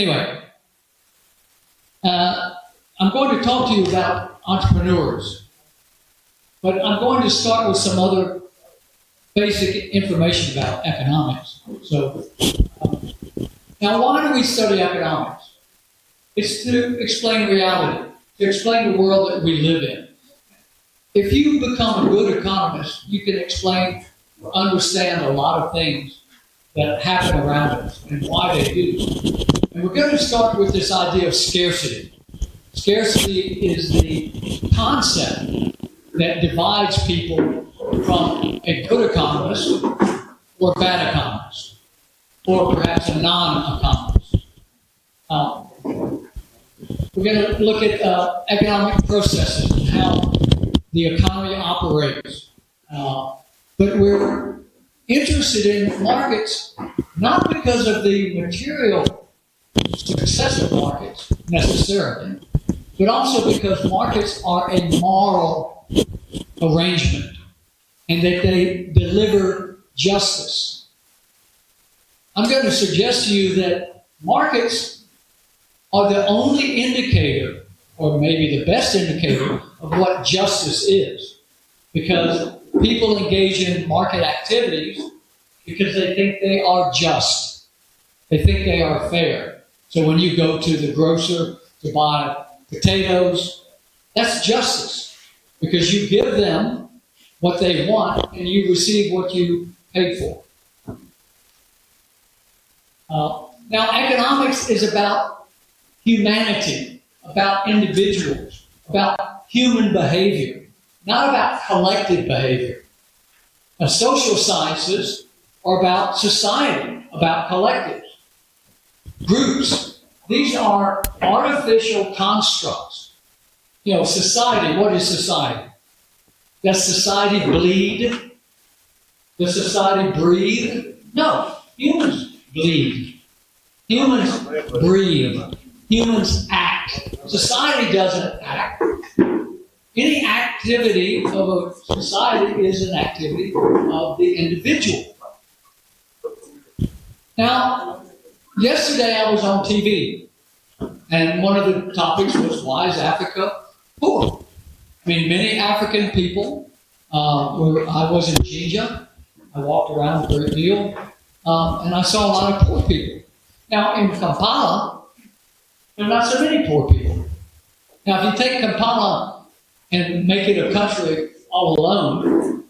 Anyway, I'm going to talk to you about entrepreneurs, but I'm going to start with some other basic information about economics. So, now why do we study economics? It's to explain reality, to explain the world that we live in. If you become a good economist, you can explain or understand a lot of things that happen around us and why they do. And we're going to start with this idea of scarcity. Scarcity is the concept that divides people from a good economist or a bad economist, or perhaps a non-economist. We're going to look at economic processes and how the economy operates. But we're interested in markets not because of the material success of markets necessarily, but also because markets are a moral arrangement and that they deliver justice. I'm going to suggest to you that markets are the only indicator, or maybe the best indicator, of what justice is. Because people engage in market activities because they think they are just. They think they are fair. So when you go to the grocer to buy potatoes, that's justice. Because you give them what they want and you receive what you paid for. Now, economics is about humanity, about individuals, about human behavior, not about collective behavior. Now, social sciences are about society, about collectives, groups. These are artificial constructs. You know, society, what is society? Does society bleed? Does society breathe? No, humans bleed. Humans breathe. Humans act. Society doesn't act. Any activity of a society is an activity of the individual. Now, yesterday I was on TV, and one of the topics was, why is Africa poor? I mean, many African people, I was in Jinja, I walked around a great deal, and I saw a lot of poor people. Now, in Kampala, there are not so many poor people. Now, if you take Kampala and make it a country all alone,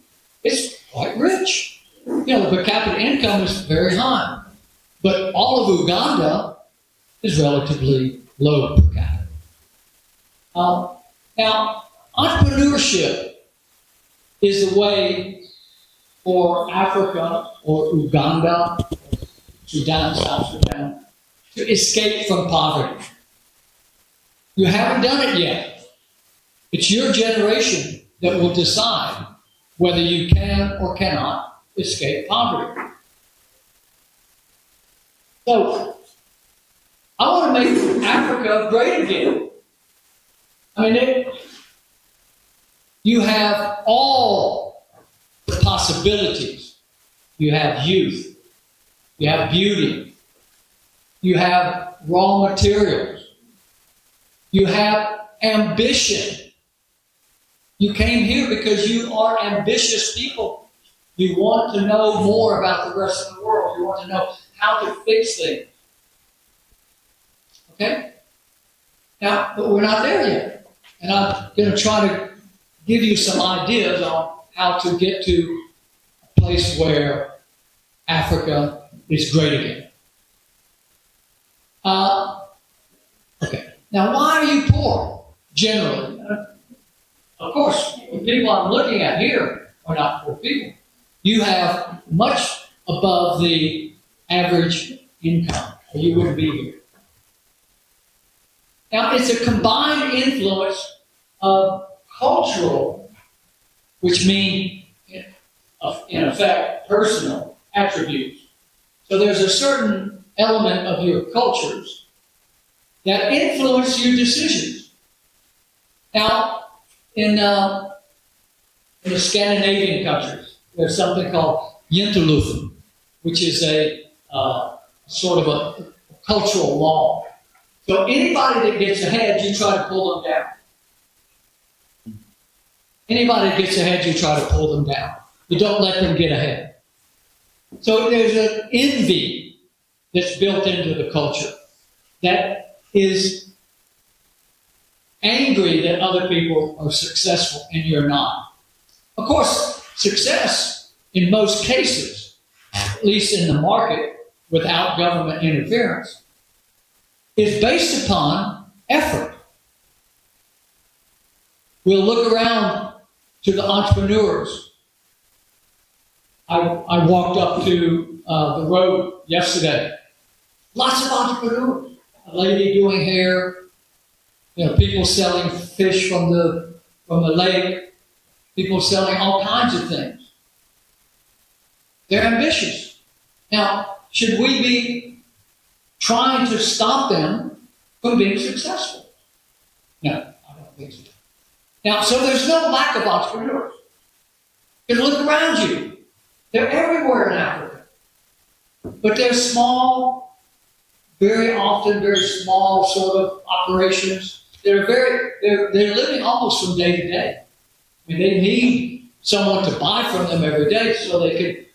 it's quite rich. You know, the per capita income is very high. But all of Uganda is relatively low per capita. Now, entrepreneurship is the way for Africa or Uganda, Sudan, South Sudan, to escape from poverty. You haven't done it yet. It's your generation that will decide whether you can or cannot escape poverty. So, I want to make Africa great again. I mean, you have all the possibilities. You have youth. You have beauty. You have raw materials. You have ambition. You came here because you are ambitious people. You want to know more about the rest of the world. You want to know how to fix things. Okay? Now, but we're not there yet. And I'm going to try to give you some ideas on how to get to a place where Africa is great again. Okay. Now, why are you poor, generally? Of course, the people I'm looking at here are not poor people. You have much above the average income, or you wouldn't be here. Now, it's a combined influence of cultural, which mean, in effect, personal attributes. So there's a certain element of your cultures that influence your decisions. Now, in the Scandinavian countries, there's something called Jenteloven, which is a sort of a cultural law. So anybody that gets ahead, you try to pull them down. Anybody that gets ahead, you try to pull them down. You don't let them get ahead. So there's an envy that's built into the culture that is angry that other people are successful and you're not. Of course, success in most cases, at least in the market without government interference, is based upon effort. We'll look around to the entrepreneurs. I walked up to the road yesterday. Lots of entrepreneurs. A lady doing hair, people selling fish from the lake, people selling all kinds of things. They're ambitious. Now, should we be trying to stop them from being successful? No, I don't think so. Now, so there's no lack of entrepreneurs. You can look around you. They're everywhere in Africa. But they're small, very often very small sort of operations. They're living almost from day to day. I mean, they need someone to buy from them every day so they can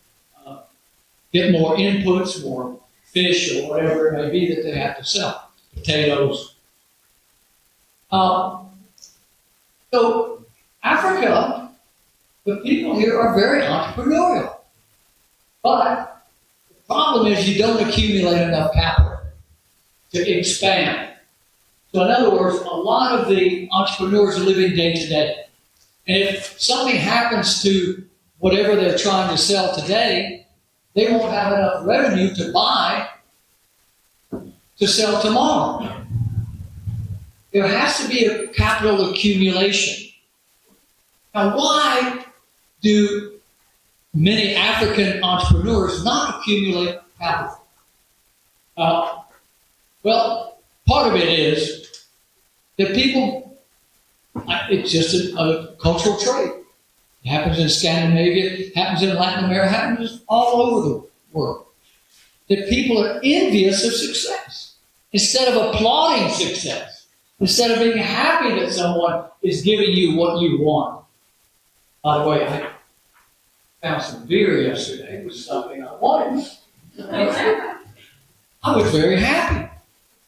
get more inputs, more fish or whatever it may be that they have to sell. Potatoes. So Africa, the people here are very entrepreneurial. But the problem is you don't accumulate enough capital to expand. So in other words, a lot of the entrepreneurs are living day to day. And if something happens to whatever they're trying to sell today, they won't have enough revenue to buy to sell tomorrow. There has to be a capital accumulation. Now, why do many African entrepreneurs not accumulate capital? Well, part of it is that people, it's just a cultural trait. It happens in Scandinavia, it happens in Latin America, it happens all over the world. That people are envious of success. Instead of applauding success, instead of being happy that someone is giving you what you want. By the way, I found some beer yesterday. It was something I wanted. I was very happy.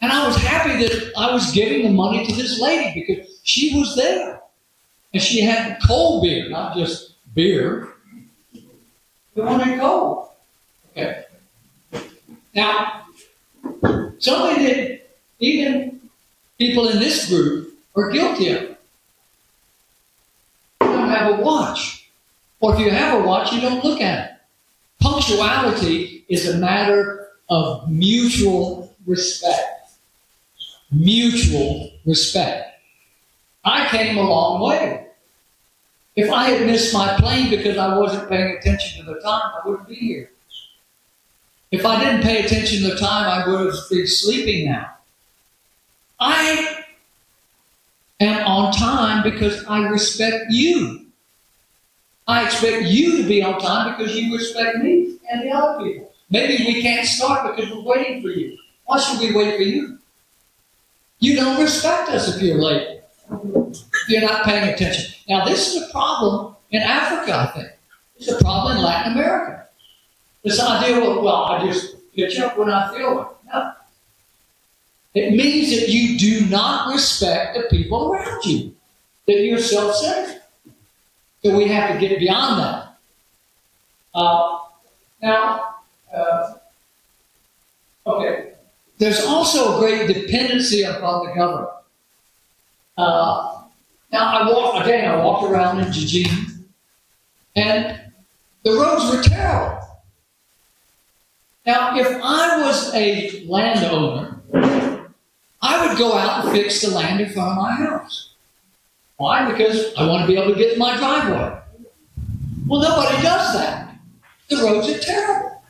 And I was happy that I was giving the money to this lady because she was there. And she had cold beer, not just beer. We wanted cold. Okay. Now, something that even people in this group are guilty of. You don't have a watch. Or if you have a watch, you don't look at it. Punctuality is a matter of mutual respect. Mutual respect. I came a long way. If I had missed my plane because I wasn't paying attention to the time, I wouldn't be here. If I didn't pay attention to the time, I would have been sleeping now. I am on time because I respect you. I expect you to be on time because you respect me and the other people. Maybe we can't start because we're waiting for you. Why should we wait for you? You don't respect us if you're late. If you're not paying attention. Now, this is a problem in Africa, I think. It's a problem in Latin America. This idea of, well, I just pitch up when I feel it. No. It means that you do not respect the people around you, that you're self-centered. So we have to get beyond that. Okay. There's also a great dependency upon the government. Now, I walked around in Jijin, and the roads were terrible. Now, if I was a landowner, I would go out and fix the land in front of my house. Why? Because I want to be able to get in my driveway. Well, nobody does that. The roads are terrible.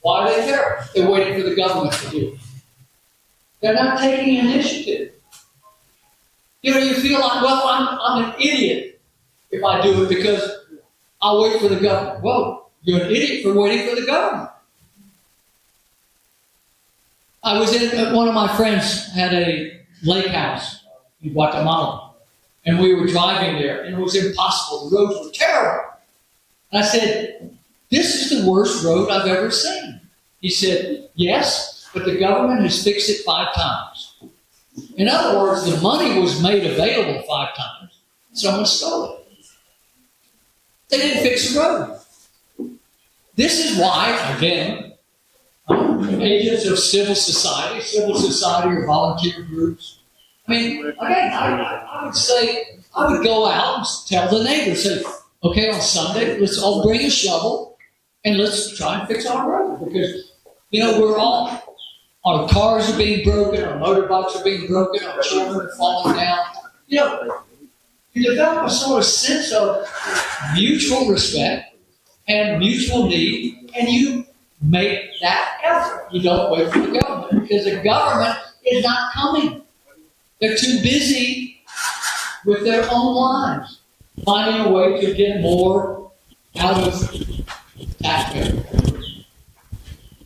Why are they terrible? They're waiting for the government to do it. They're not taking initiative. You feel like, well, I'm an idiot if I do it because I'll wait for the government. Well, you're an idiot for waiting for the government. I was in, one of my friends had a lake house in Guatemala, and we were driving there, and it was impossible. The roads were terrible. And I said, this is the worst road I've ever seen. He said, yes, but the government has fixed it 5 times. In other words, the money was made available 5 times. Someone stole it. They didn't fix the road. This is why, again, agents of civil society or volunteer groups. I mean, again, I would say, I would go out and tell the neighbors, say, okay, on Sunday, let's all bring a shovel and let's try and fix our road. Because, our cars are being broken, our motorbikes are being broken, our children are falling down. You develop a sort of sense of mutual respect and mutual need, and you make that effort. You don't wait for the government, because the government is not coming. They're too busy with their own lives, finding a way to get more out of taxpayers.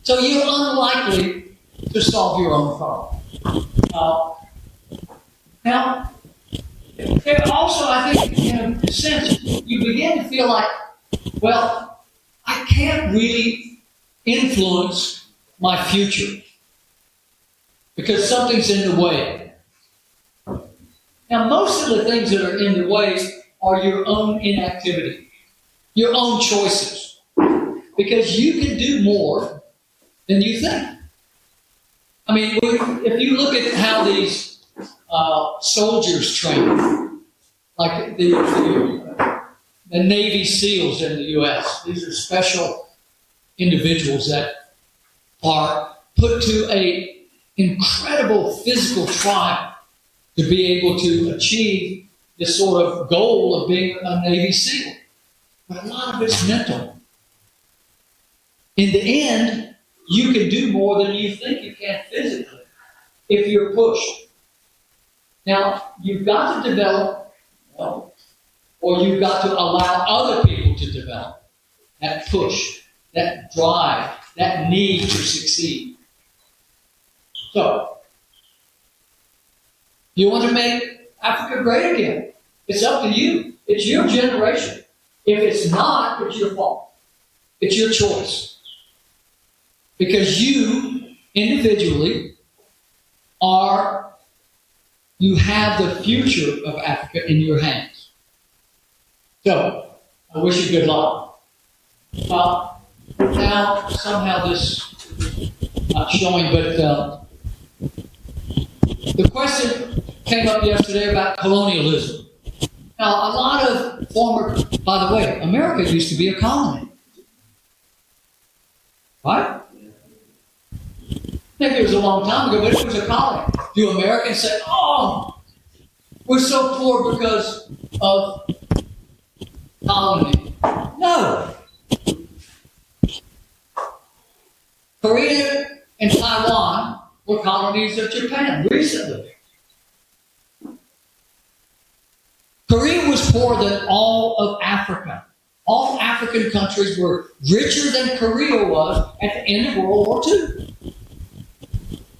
So you're unlikely to solve your own problem. Now, there also, I think, in a sense, you begin to feel like, well, I can't really influence my future because something's in the way. Now, most of the things that are in the way are your own inactivity, your own choices, because you can do more than you think. I mean, if you look at how these soldiers train, like the Navy SEALs in the U.S., these are special individuals that are put to an incredible physical trial to be able to achieve this sort of goal of being a Navy SEAL. But a lot of it's mental. In the end, you can do more than you think you can physically if you're pushed. Now, you've got to develop, or you've got to allow other people to develop that push, that drive, that need to succeed. So, you want to make Africa great again? It's up to you. It's your generation. If it's not, it's your fault. It's your choice. Because you, individually, you have the future of Africa in your hands. So, I wish you good luck. Now, somehow this is not showing, but the question came up yesterday about colonialism. Now, a lot of by the way, America used to be a colony. Right? Maybe it was a long time ago, but it was a colony. Do Americans say, oh, we're so poor because of colony? No. Korea and Taiwan were colonies of Japan recently. Korea was poorer than all of Africa. All African countries were richer than Korea was at the end of World War II.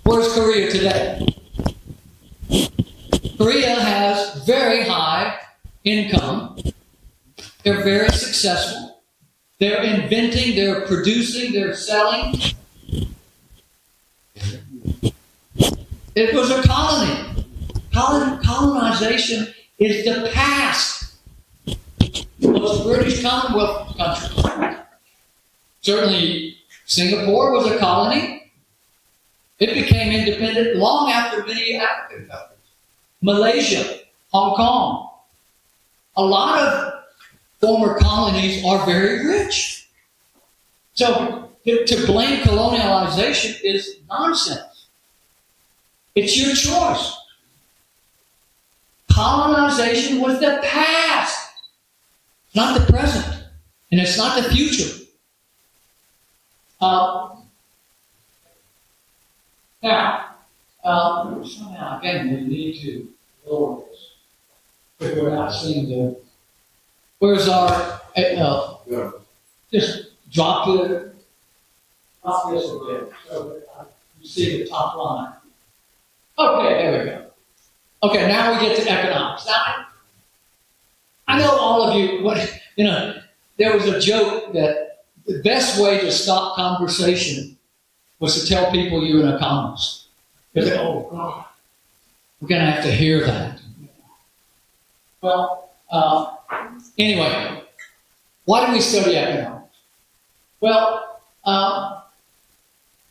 Where's Korea today? Korea has very high income. They're very successful. They're inventing, they're producing, they're selling. It was a colony. Colonization is the past. Most British Commonwealth countries. Certainly, Singapore was a colony. It became independent long after many African countries. Malaysia, Hong Kong. A lot of former colonies are very rich. So, to blame colonialization is nonsense. It's your choice. Colonization was the past, not the present, and it's not the future. Now, somehow, again, we need to lower this. Figure out, where's our, just drop this a bit. So You see the top line. Okay, there we go. Okay, now we get to economics. Now, I know all of you, there was a joke that the best way to stop conversation was to tell people you're an economist. Because they, oh, God, we're going to have to hear that. Well, anyway, why do we study economics? Well,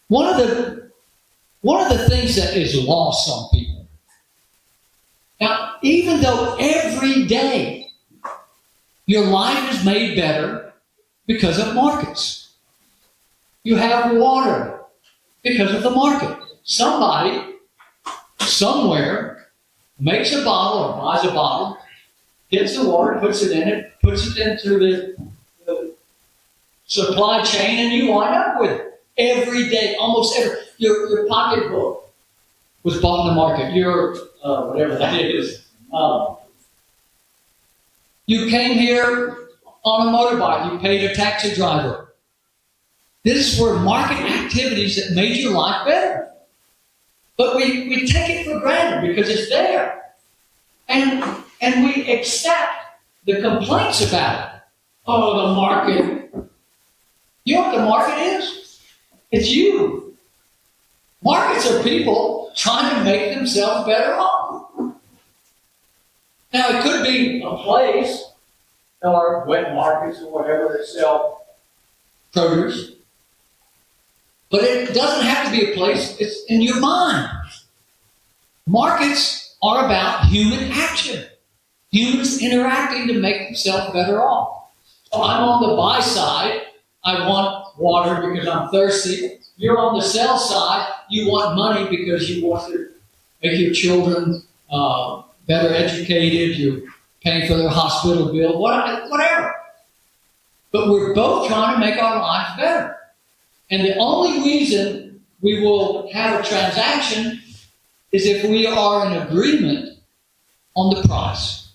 one of the things that is lost on people. Now, even though every day your life is made better because of markets. You have water because of the market. Somebody, somewhere, makes a bottle or buys a bottle, gets the water, puts it in it, puts it into the supply chain, and you wind up with it. Every day, almost every, your pocketbook was bought in the market. Your, whatever that is. You came here on a motorbike. You paid a taxi driver. This were market activities that made your life better. But we take it for granted because it's there. And we accept the complaints about it. Oh, the market. You know what the market is? It's you. Markets are people trying to make themselves better off. Now, it could be a place, or wet markets or whatever that sell produce. But it doesn't have to be a place, it's in your mind. Markets are about human action. Humans interacting to make themselves better off. So I'm on the buy side, I want water because I'm thirsty. You're on the sell side, you want money because you want to make your children better educated, you're paying for their hospital bill, whatever. But we're both trying to make our lives better. And the only reason we will have a transaction is if we are in agreement on the price.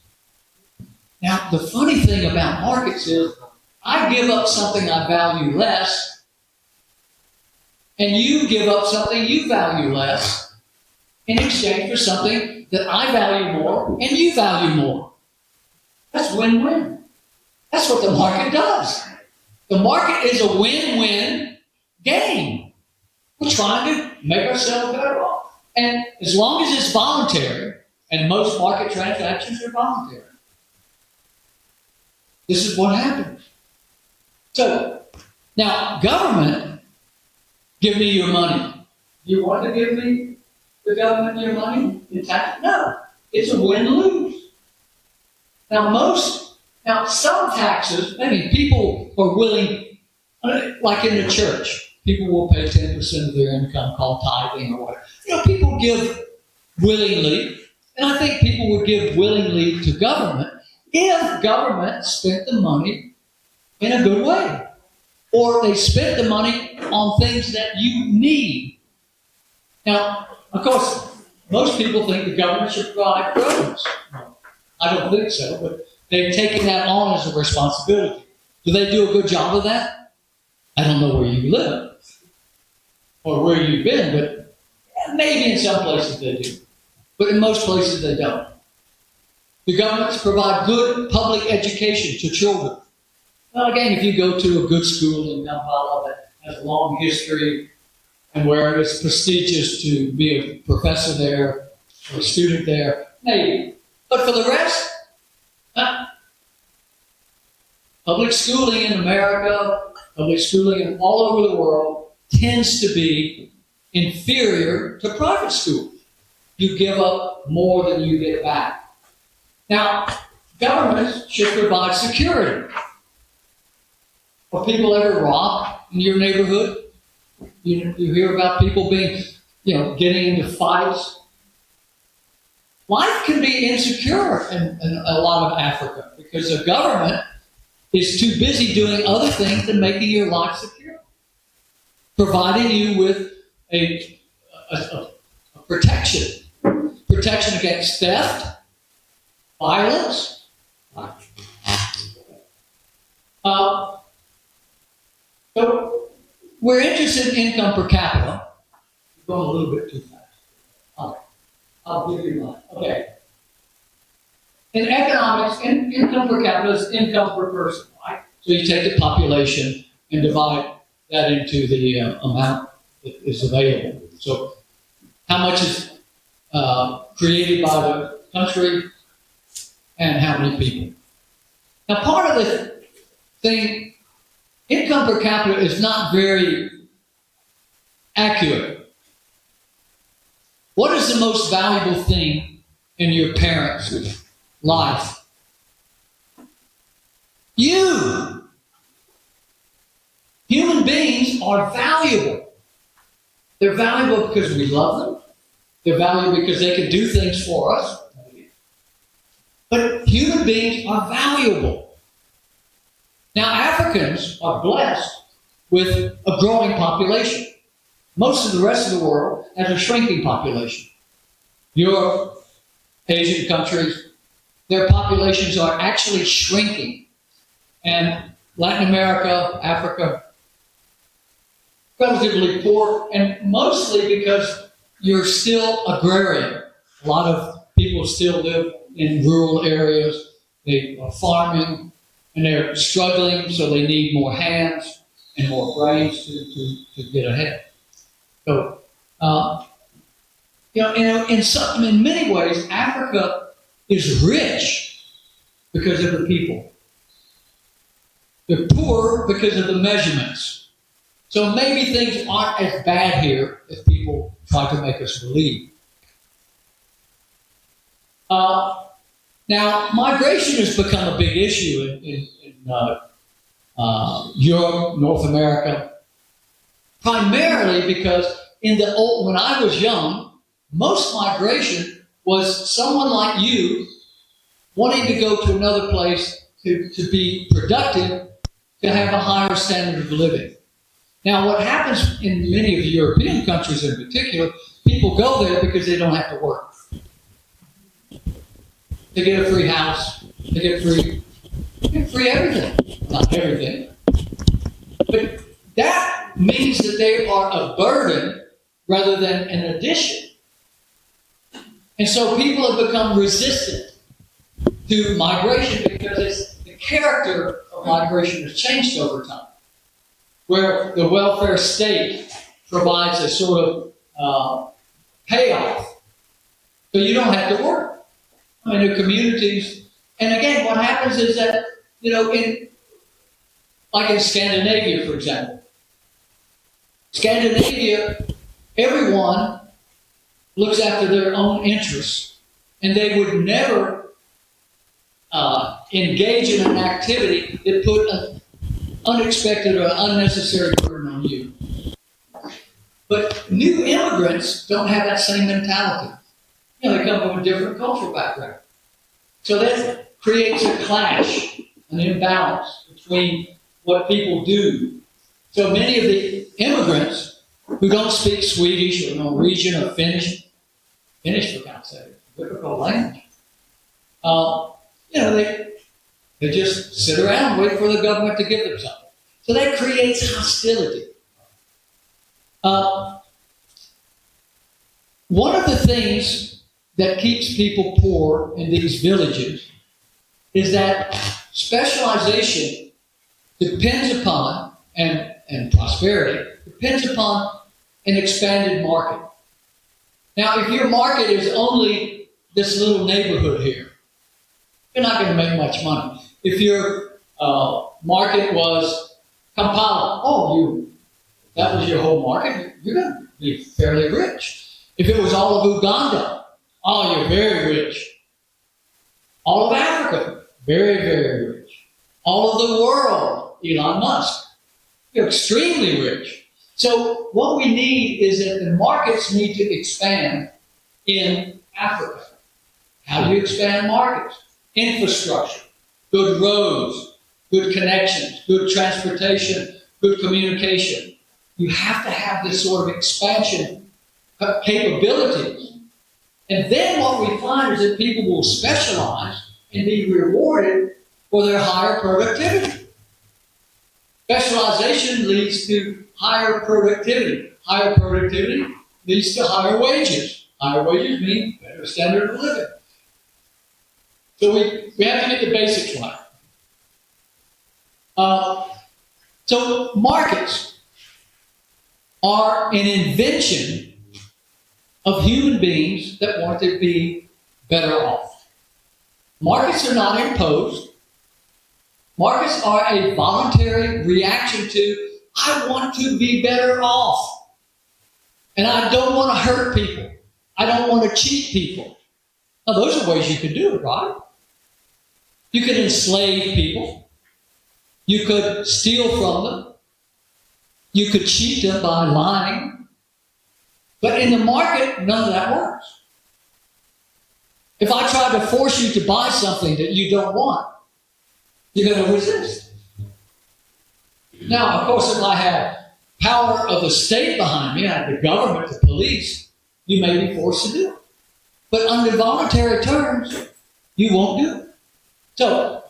Now, the funny thing about markets is I give up something I value less, and you give up something you value less in exchange for something that I value more and you value more. That's win-win. That's what the market does. The market is a win-win game. We're trying to make ourselves better off. And as long as it's voluntary, and most market transactions are voluntary, this is what happens. So, now, government, give me your money. You want to give me the government your money in tax? No. It's a win-lose. Now, some taxes, people are willing, like in the church, people will pay 10% of their income called tithing or whatever. People give willingly, and I think people would give willingly to government if government spent the money in a good way. Or they spent the money on things that you need. Now, of course, most people think the government should provide roads. I don't think so, but they've taken that on as a responsibility. Do they do a good job of that? I don't know where you live or where you've been, but maybe in some places they do. But in most places they don't. The governments provide good public education to children. Well, again, if you go to a good school in Kampala that has a long history and where it's prestigious to be a professor there or a student there, maybe. But for the rest, public schooling in America, public schooling all over the world tends to be inferior to private schools. You give up more than you get back. Now, governments should provide security. Are people ever robbed in your neighborhood? You hear about people being, getting into fights. Life can be insecure in a lot of Africa because the government is too busy doing other things than making your life secure. Providing you with a protection. Protection against theft, violence. So we're interested in income per capita Going a little bit too fast. I'll give you mine. Okay. In economics, income per capita is income per person, right? So you take the population and divide that into the amount that is available. So how much is created by the country and how many people. Now, part of the thing, income per capita is not very accurate. What is the most valuable thing in your parents' life? You. Human beings are valuable. They're valuable because we love them. They're valuable because they can do things for us. But human beings are valuable. Now, Africans are blessed with a growing population. Most of the rest of the world has a shrinking population. Europe, Asian countries, their populations are actually shrinking. And Latin America, Africa, relatively poor, and mostly because you're still agrarian. A lot of people still live in rural areas. They are farming, and they're struggling, so they need more hands and more brains to get ahead. So, in many ways, Africa is rich because of the people. They're poor because of the measurements. So maybe things aren't as bad here as people try to make us believe. Now, migration has become a big issue in Europe, North America, primarily because when I was young, most migration was someone like you wanting to go to another place to be productive, to have a higher standard of living. Now, what happens in many of the European countries in particular, people go there because they don't have to work. They get a free house. They get free everything. Not everything. But that means that they are a burden rather than an addition. And so people have become resistant to migration because the character of migration has changed over time. Where the welfare state provides a sort of payoff. So you don't have to work. I mean, the communities, and again, what happens is that, in Scandinavia, for example. Scandinavia, everyone looks after their own interests, and they would never engage in an activity that put an unexpected or unnecessary burden on you. But new immigrants don't have that same mentality. They come from a different cultural background. So that creates a clash, an imbalance between what people do. So many of the immigrants who don't speak Swedish or Norwegian or Finnish for God's sake, difficult language, they just sit around and wait for the government to give them something. So that creates hostility. One of the things that keeps people poor in these villages is that specialization depends upon, and prosperity, depends upon an expanded market. Now, if your market is only this little neighborhood here, you're not going to make much money. If your market was Kampala, that was your whole market, you're going to be fairly rich. If it was all of Uganda, you're very rich. All of Africa, very, very rich. All of the world, Elon Musk, you're extremely rich. So what we need is that the markets need to expand in Africa. How do you expand markets? Infrastructure, good roads, good connections, good transportation, good communication. You have to have this sort of expansion capabilities. And then what we find is that people will specialize and be rewarded for their higher productivity. Specialization leads to higher productivity. Higher productivity leads to higher wages. Higher wages mean better standard of living. So we have to get the basics right. So markets are an invention of human beings that want to be better off. Markets are not imposed. Markets are a voluntary reaction to, I want to be better off. And I don't want to hurt people. I don't want to cheat people. Now, those are ways you could do it, right? You could enslave people. You could steal from them. You could cheat them by lying. But in the market, none of that works. If I try to force you to buy something that you don't want, you're going to resist. Now, of course, if I have power of the state behind me, I have the government, the police, you may be forced to do it. But under voluntary terms, you won't do it. So,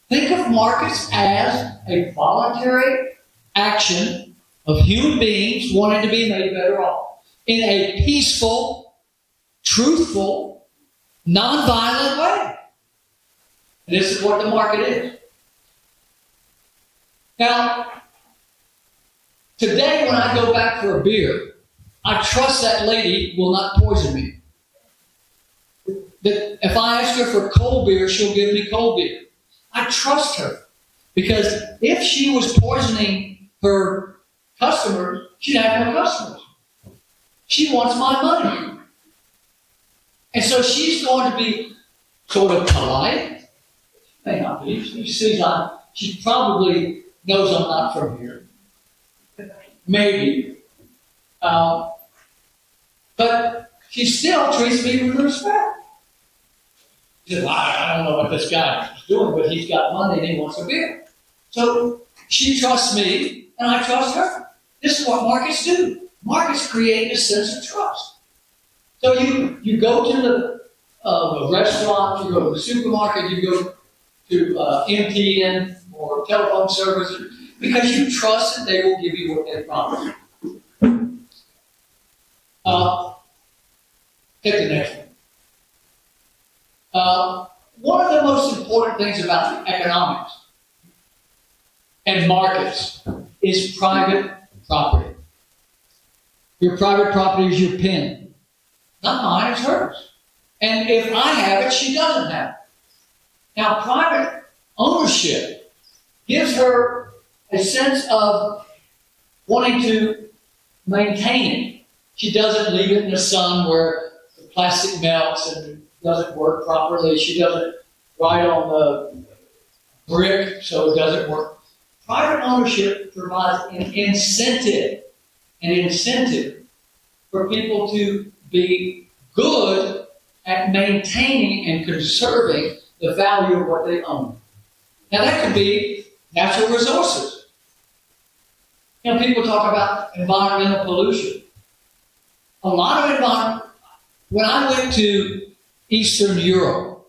think of markets as a voluntary action of human beings wanting to be made better off in a peaceful, truthful, nonviolent way. And this is what the market is. Now, today when I go back for a beer, I trust that lady will not poison me. That if I ask her for cold beer, she'll give me cold beer. I trust her. Because if she was poisoning her customers, she'd have no customers. She wants my money. And so she's going to be sort of polite. She may not be. She probably knows I'm not from here. Maybe. But she still treats me with respect. She says, I don't know what this guy is doing, but he's got money and he wants a beer. So she trusts me and I trust her. This is what markets do. Markets create a sense of trust. So you go to the restaurant, you go to the supermarket, you go to MTN or telephone services because you trust that they will give you what they promise. Take the next one. One of the most important things about economics and markets is private property. Your private property is your pen. Not mine, it's hers. And if I have it, she doesn't have it. Now, private ownership gives her a sense of wanting to maintain it. She doesn't leave it in the sun where the plastic melts and doesn't work properly. She doesn't write on the brick so it doesn't work. Private ownership provides an incentive for people to be good at maintaining and conserving the value of what they own. Now that could be natural resources. You know, people talk about environmental pollution. A lot of environment. When I went to Eastern Europe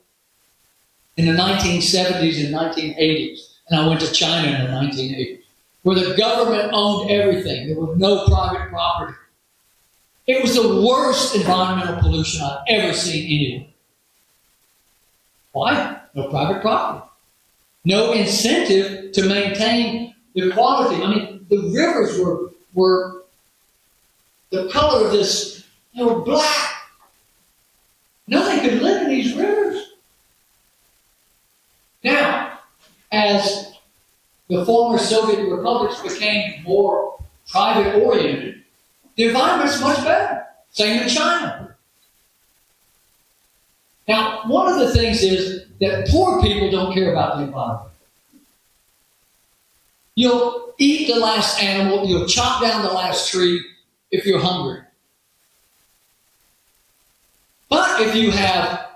in the 1970s and 1980s, and I went to China in the 1980s, where the government owned everything. There was no private property. It was the worst environmental pollution I've ever seen anywhere. Why? No private property. No incentive to maintain the quality. I mean, the rivers were the color of this, they were black. Nobody could live in these rivers. Now, as the former Soviet republics became more private-oriented, the environment's much better. Same in China. Now, one of the things is that poor people don't care about the environment. You'll eat the last animal, you'll chop down the last tree if you're hungry. But if you have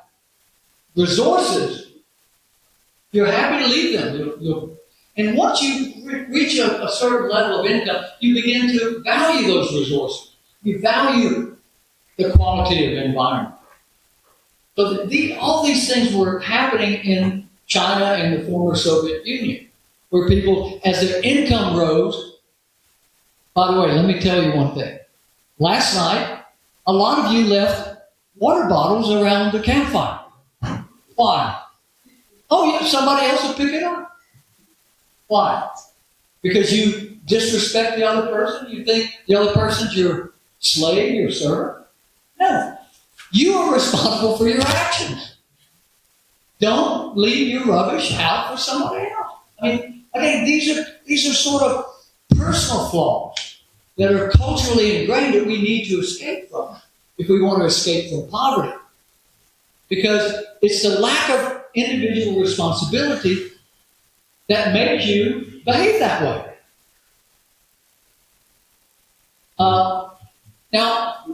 resources, you're happy to leave them. And once you reach a certain level of income, you begin to value those resources. You value the quality of the environment. So all these things were happening in China and the former Soviet Union, where people, as their income rose. By the way, let me tell you one thing. Last night, a lot of you left water bottles around the campfire. Why? Oh, yeah, somebody else will pick it up. Why? Because you disrespect the other person? You think the other person's your slave, your servant? No. You are responsible for your actions. Don't leave your rubbish out for somebody else. I think these are sort of personal flaws that are culturally ingrained that we need to escape from if we want to escape from poverty. Because it's the lack of individual responsibility that makes you behave that way. Now,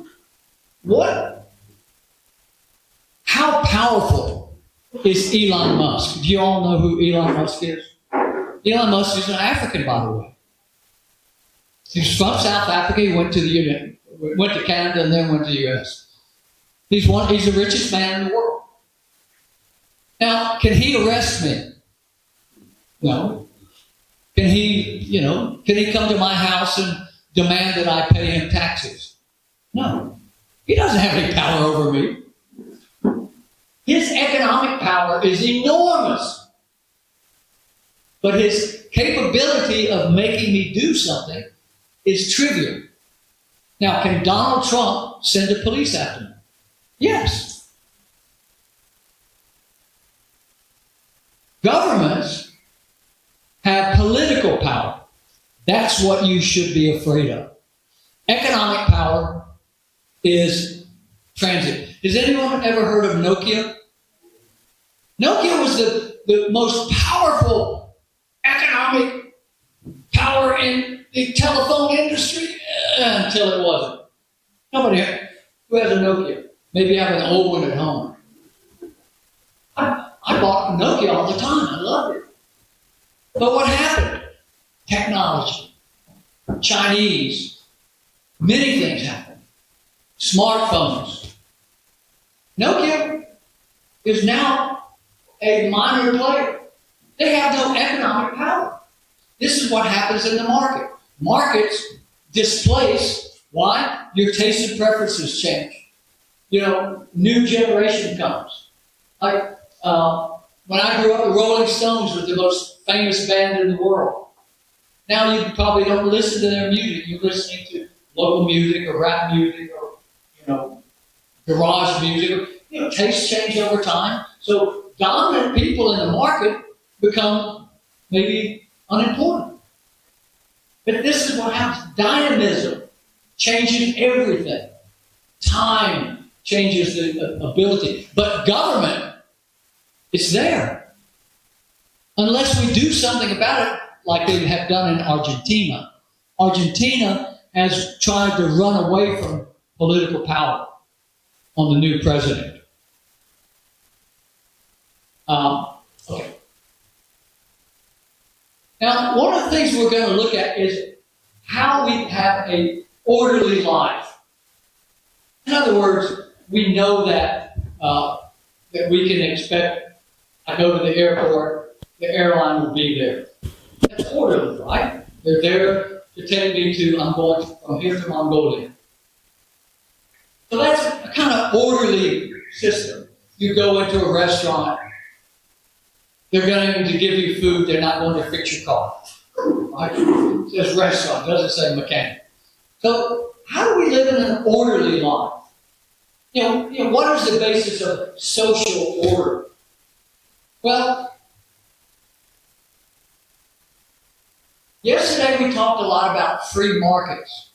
how powerful is Elon Musk? Do you all know who Elon Musk is? Elon Musk is an African, by the way. He's from South Africa. He went to Canada and then went to the U.S. He's the richest man in the world. Now, can he arrest me? No. Can he come to my house and demand that I pay him taxes? No. He doesn't have any power over me. His economic power is enormous. But his capability of making me do something is trivial. Now, can Donald Trump send the police after me? Yes. Governments have political power. That's what you should be afraid of. Economic power is transit. Has anyone ever heard of Nokia? Nokia was the most powerful economic power in the telephone industry until it wasn't. Nobody who has a Nokia. Maybe you have an old one at home. I bought a Nokia all the time. I loved it. But what happened? Technology. Chinese. Many things happened. Smartphones. Nokia is now a minor player. They have no economic power. This is what happens in the market. Markets displace. Why? Your taste and preferences change. New generation comes. Like when I grew up, the Rolling Stones was the most famous band in the world. Now you probably don't listen to their music. You're listening to local music or rap music or garage music. Tastes change over time. So dominant people in the market become maybe unimportant. But this is what happens. Dynamism changes everything. Time changes the ability. But government, it's there. Unless we do something about it, like they have done in Argentina. Argentina has tried to run away from political power on the new president. Okay. Now, one of the things we're going to look at is how we have an orderly life. In other words, we know that we can expect, I go to the airport, the airline will be there. That's orderly, right? They're there to take me I'm going from here to Mongolia. So that's a kind of orderly system. You go into a restaurant, they're going to give you food, they're not going to fix your car. Right? It says restaurant, it doesn't say mechanic. So how do we live in an orderly life? What is the basis of social order? Well, yesterday we talked a lot about free markets.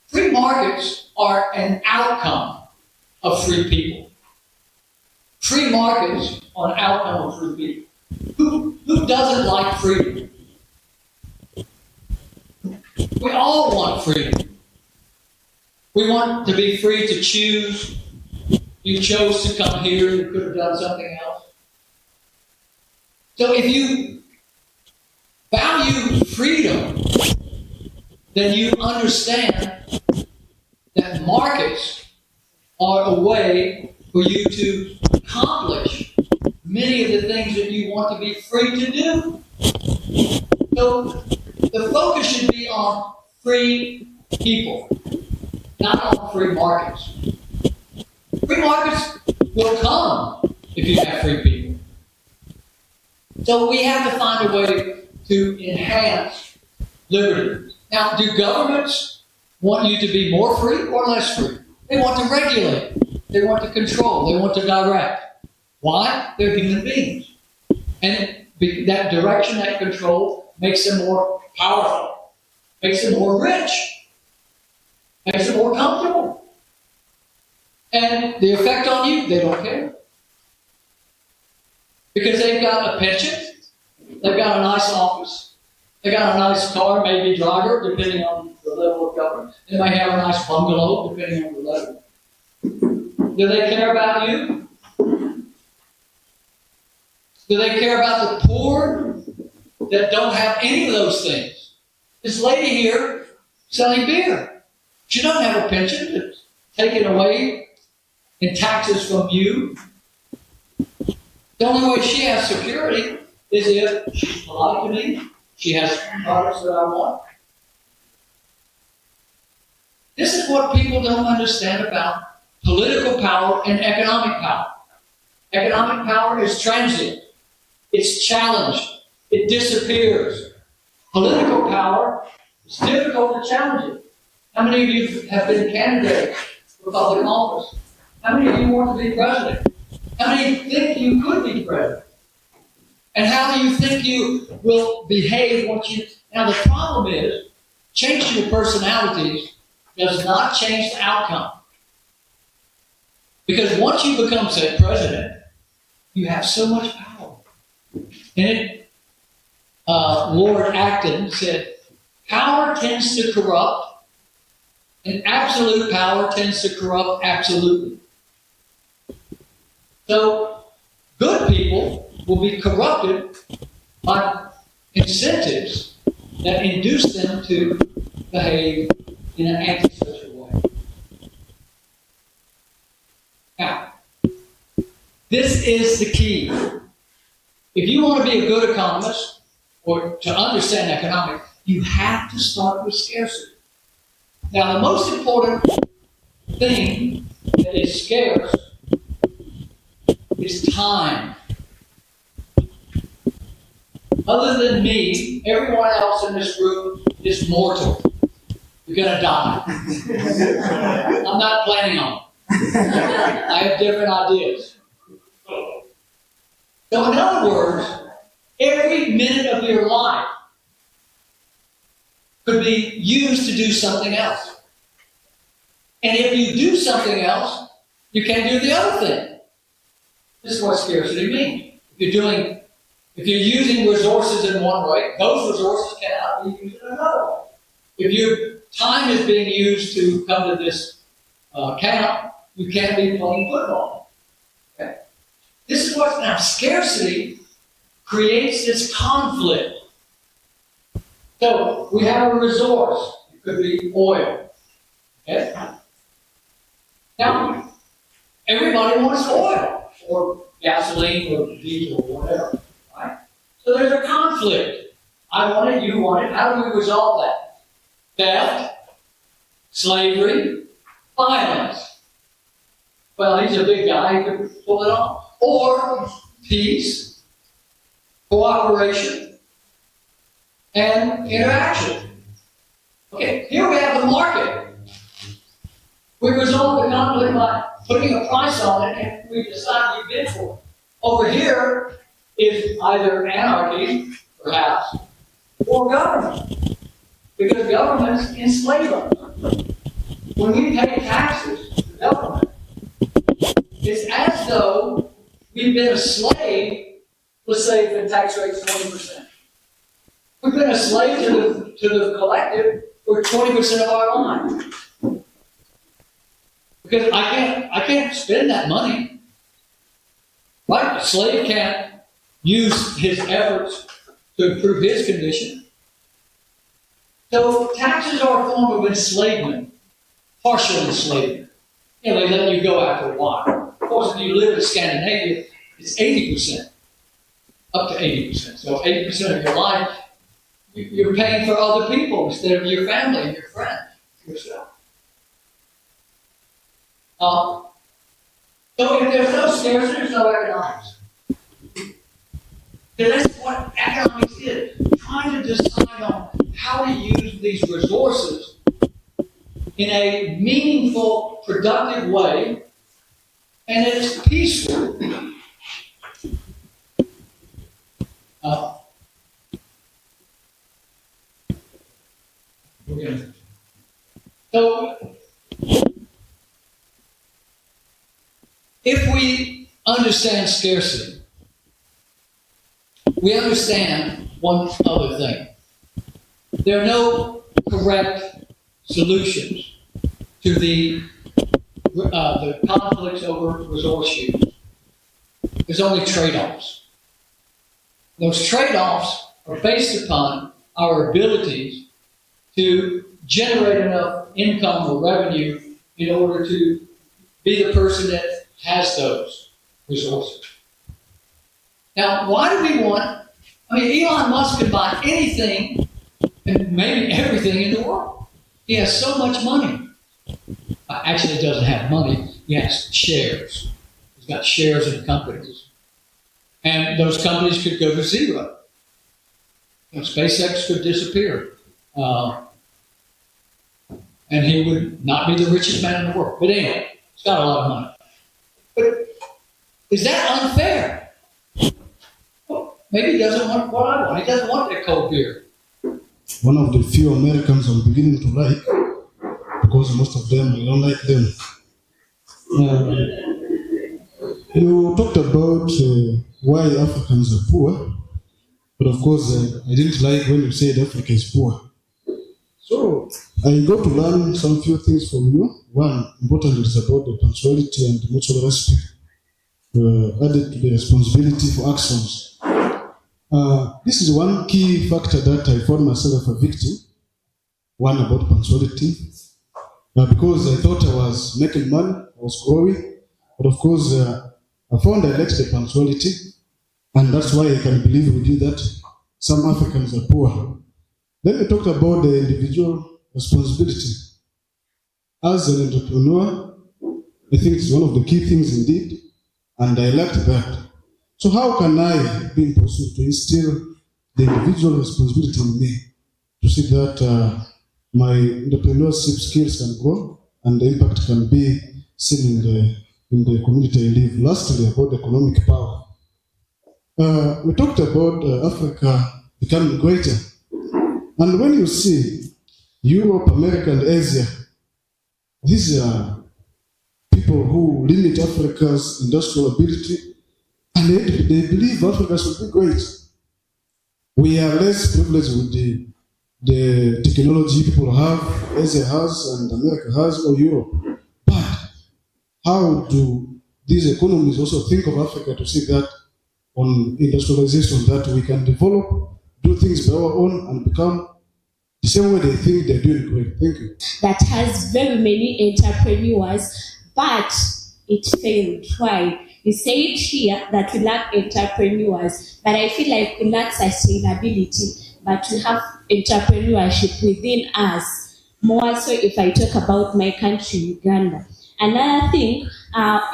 Free markets are an outcome of free people. Free markets are an outcome of free people. Who doesn't like freedom? We all want freedom. We want to be free to choose. You chose to come here, you could have done something else. So if you value freedom, then you understand that markets are a way for you to accomplish many of the things that you want to be free to do. So the focus should be on free people. not on free markets. Free markets will come if you have free people. So we have to find a way to enhance liberty. Now, do governments want you to be more free or less free? They want to regulate. They want to control. They want to direct. Why? They're human beings. And that direction, that control, makes them more powerful, makes them more rich, makes them more comfortable. And the effect on you, they don't care. Because they've got a pension, they've got a nice office, they've got a nice car, maybe driver, depending on the level of government. They may have a nice bungalow, depending on the level. Do they care about you? Do they care about the poor that don't have any of those things? This lady here selling beer. She doesn't have a pension that's taken away in taxes from you. The only way she has security is if she's polite to me, she has products that I want. This is what people don't understand about political power and economic power. Economic power is transient. It's challenged. It disappears. Political power is difficult to challenge it. How many of you have been candidates for public office? How many of you want to be president? How many think you could be president? And how do you think you will behave once you... Now the problem is, changing your personalities does not change the outcome. Because once you become, say, president, you have so much power. And Lord Acton said, power tends to corrupt, and absolute power tends to corrupt absolutely. So, good people will be corrupted by incentives that induce them to behave in an antisocial way. Now, this is the key. If you want to be a good economist, or to understand economics, you have to start with scarcity. Now, the most important thing that is scarce is time. Other than me, everyone else in this room is mortal. You're going to die. I'm not planning on it. I have different ideas. So in other words, every minute of your life could be used to do something else. And if you do something else, you can't do the other thing. This is what scarcity means. If you're using resources in one way, those resources cannot be used in another way. If your time is being used to come to this camp, you can't be playing football. Okay? This is what now scarcity creates this conflict. So we have a resource. It could be oil. Okay? Now, everybody wants oil, or gasoline, or diesel, or whatever. Right? So there's a conflict. I want it, you want it. How do we resolve that? Theft, slavery, violence. Well, he's a big guy, he could pull it off. Or peace, cooperation, and interaction. Okay, here we have the market. We resolve the conflict by putting a price on it, and we decide we bid for it. Over here is either anarchy, perhaps, or government. Because governments enslave us. When we pay taxes to the government, it's as though we've been a slave. Let's say if the tax rate is 20%. We've been a slave to the collective for 20% of our lives. Because I can't spend that money. Right? A slave can't use his efforts to improve his condition. So taxes are a form of enslavement, partial enslavement. They let you go after a while. Of course, if you live in Scandinavia, it's 80%, up to 80%. So 80% of your life, you're paying for other people instead of your family and your friends, yourself. So if there's no scarcity, there's no economics. Because that's what economics is, trying to decide on how to use these resources in a meaningful, productive way, and it's peaceful. So, if we understand scarcity, we understand one other thing. There are no correct solutions to the conflicts over resource use. There's only trade-offs. Those trade-offs are based upon our abilities to generate enough income or revenue in order to be the person that has those resources. Now, why do we want, Elon Musk can buy anything and maybe everything in the world. He has so much money. Actually, he doesn't have money. He has shares. He's got shares in companies. And those companies could go to zero. SpaceX could disappear. And he would not be the richest man in the world. But anyway, he's got a lot of money. But is that unfair? Well, maybe he doesn't want what I want. He doesn't want that cold beer. One of the few Americans I'm beginning to like, because most of them, I don't like them. You talked about why Africans are poor, but of course I didn't like when you said Africa is poor. So I got to learn some few things from you. One, important is about the punctuality and mutual respect added to the responsibility for actions. This is one key factor that I found myself a victim. One, about punctuality. Because I thought I was making money, I was growing. But of course, I found I lacked the punctuality. And that's why I can believe with you that some Africans are poor. Then we talked about the individual responsibility. As an entrepreneur, I think it's one of the key things indeed. And I lacked that. So how can I be possible to instill the individual responsibility in me to see that my entrepreneurship skills can grow and the impact can be seen in the community I live? Lastly, about economic power. We talked about Africa becoming greater. And when you see Europe, America, and Asia, these are people who limit Africa's industrial ability, and they believe Africa should be great. We are less privileged with the technology people have, Asia has, and America has, or Europe. But how do these economies also think of Africa to see that on industrialization, that we can develop, do things by our own, and become the same way they think they're doing great? Thank you. That has very many entrepreneurs, but it failed. Why? You said here that we lack entrepreneurs, but I feel like we lack sustainability, but we have entrepreneurship within us. More so if I talk about my country, Uganda. Another thing,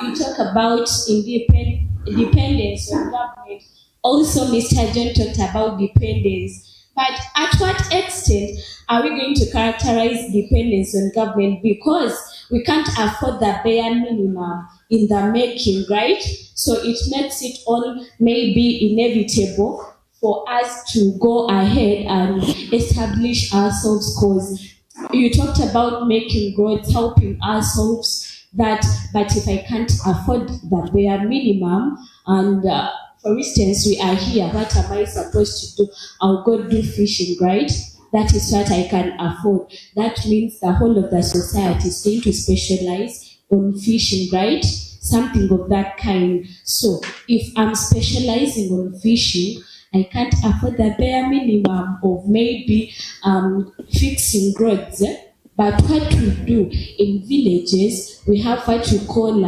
you talk about dependence on government. Also, Mr. John talked about dependence. But at what extent are we going to characterize dependence on government? Because we can't afford the bare minimum in the making, right? So it makes it all maybe inevitable for us to go ahead and establish ourselves, because you talked about making growth, helping ourselves, but if I can't afford the bare minimum, and for instance, we are here, what am I supposed to do? I'll go do fishing, right? That is what I can afford. That means the whole of the society is going to specialize on fishing, right? Something of that kind. So if I'm specializing on fishing, I can't afford the bare minimum of maybe fixing roads. But what we do in villages, we have what we call,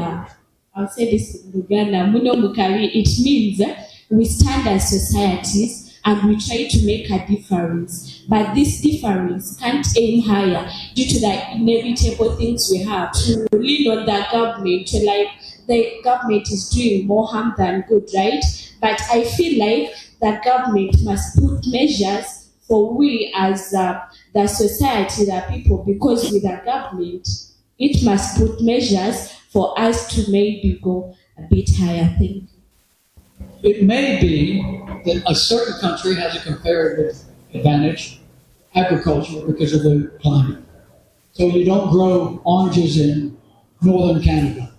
I'll say this in Uganda, Muno Mukari. It means we stand as societies and we try to make a difference. But this difference can't aim higher due to the inevitable things we have. To lean on the government, like the government is doing more harm than good, right? But I feel like the government must put measures for we as the society, the people, because with the government, it must put measures for us to maybe go a bit higher, I think. It may be that a certain country has a comparative advantage, agriculture, because of the climate. So you don't grow oranges in northern Canada.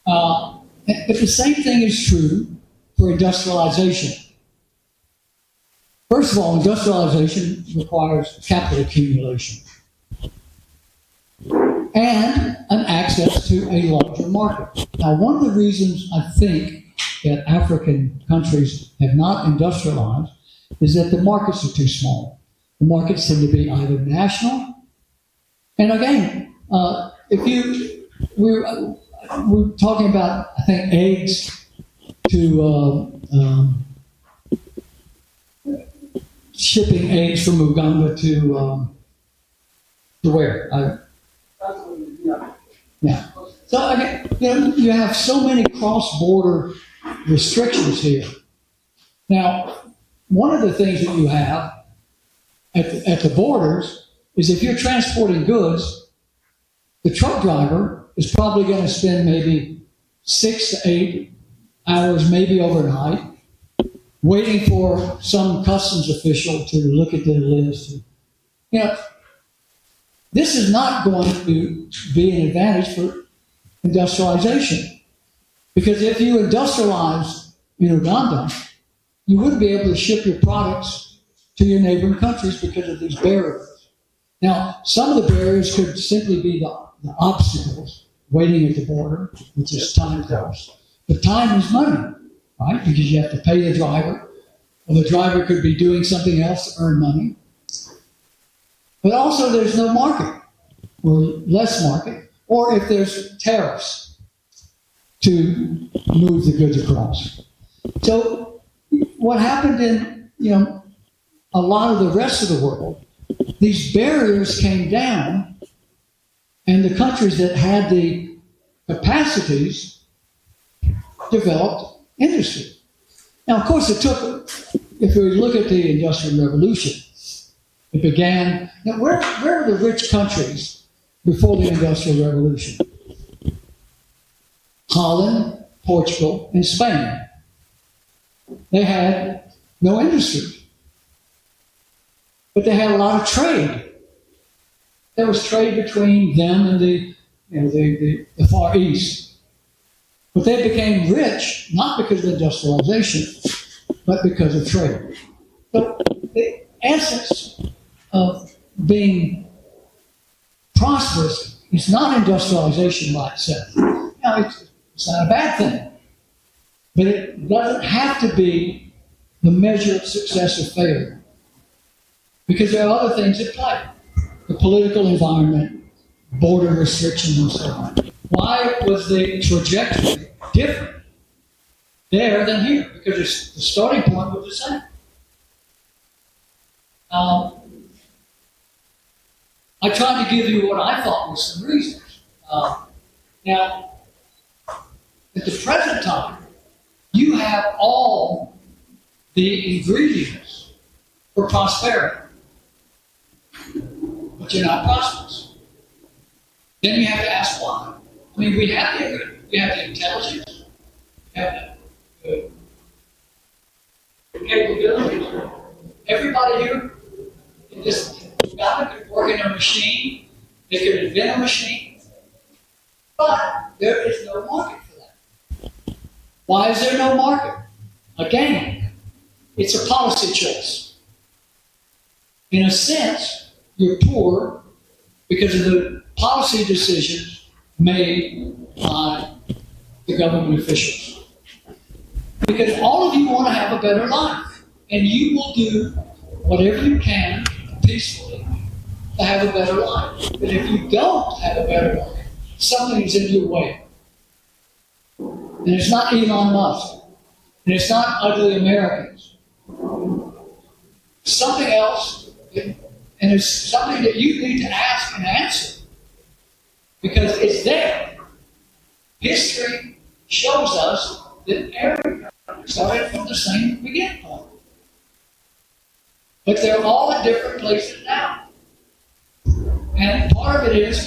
But the same thing is true for industrialization. First of all, industrialization requires capital accumulation and an access to a larger market. Now, one of the reasons I think that African countries have not industrialized is that the markets are too small. The markets tend to be either national, and again, we're talking about, I think, eggs to shipping eggs from Uganda to where? Yeah. So again, you have so many cross-border restrictions here. Now, one of the things that you have at the borders is if you're transporting goods, the truck driver is probably going to spend maybe 6 to 8 hours, maybe overnight, waiting for some customs official to look at their list. This is not going to be an advantage for industrialization. Because if you industrialize in Uganda, you wouldn't be able to ship your products to your neighboring countries because of these barriers. Now, some of the barriers could simply be the obstacles, waiting at the border, which is time cost. But time is money, right? Because you have to pay the driver, or the driver could be doing something else to earn money. But also there's no market, or less market, or if there's tariffs to move the goods across. So what happened in a lot of the rest of the world, these barriers came down, and the countries that had the capacities developed industry. Now, of course, it took, if we look at the Industrial Revolution, it began, where were the rich countries before the Industrial Revolution? Holland, Portugal, and Spain. They had no industry, but they had a lot of trade. There was trade between them and the Far East. But they became rich, not because of industrialization, but because of trade. So the essence of being prosperous is not industrialization by itself. Now, it's not a bad thing, but it doesn't have to be the measure of success or failure, because there are other things at play. The political environment, border restrictions, and so on. Why was the trajectory different there than here? Because the starting point was the same. I tried to give you what I thought were some reasons. Now, at the present time, you have all the ingredients for prosperity, but you're not prosperous. Then you have to ask why. I mean, we have the ingredients. We have the intelligence. We have the capabilities. Everybody here in this Uganda could work in a machine. They could invent a machine. But there is no market for that. Why is there no market? Again, it's a policy choice. In a sense, you're poor because of the policy decisions made by the government officials. Because all of you want to have a better life, and you will do whatever you can peacefully to have a better life. But if you don't have a better life, something is in your way. And it's not Elon Musk. And it's not ugly Americans. Something else, and it's something that you need to ask and answer. Because it's there. History shows us that every country started from the same beginning point. But they're all at different places now. And part of it is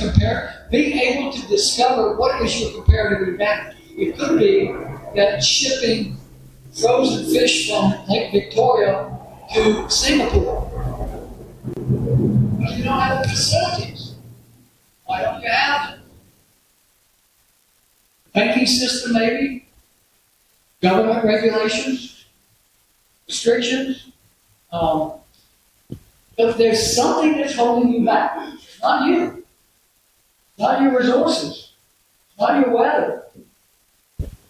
being able to discover what is your comparative advantage. It could be that shipping frozen fish from Lake Victoria to Singapore. Well, you don't have the facilities. Why don't you have it? Banking system, maybe? Government regulations? Restrictions? But there's something that's holding you back. It's not you. It's not your resources. It's not your weather.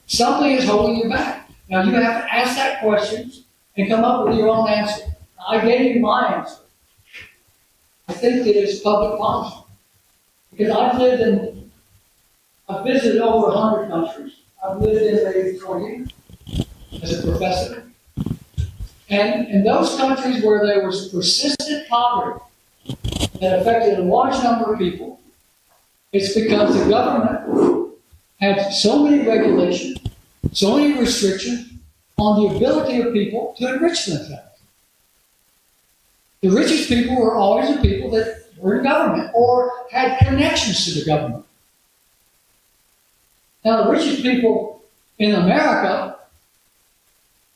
Something is holding you back. Now you have to ask that question and come up with your own answer. I gave you my answer. I think that it's public policy. Because I've visited over 100 countries. I've lived in maybe 4 years as a professor. And in those countries where there was persistent poverty that affected a large number of people, it's because the government had so many regulations, so many restrictions on the ability of people to enrich themselves. The richest people were always the people that were in government or had connections to the government. Now, the richest people in America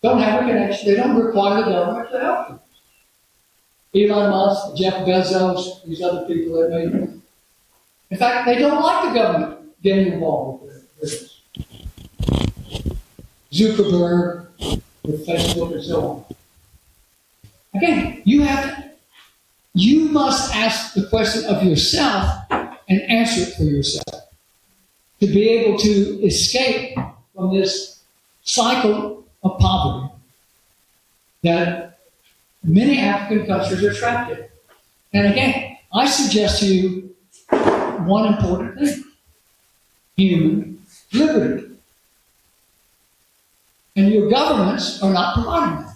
don't have a connection. They don't require the government to help them. Elon Musk, Jeff Bezos, these other people that made them. In fact, they don't like the government getting involved with their business. Zuckerberg with Facebook and so on. Again, you must ask the question of yourself and answer it for yourself to be able to escape from this cycle of poverty that many African countries are trapped in. And again, I suggest to you one important thing: human liberty. And your governments are not providing that.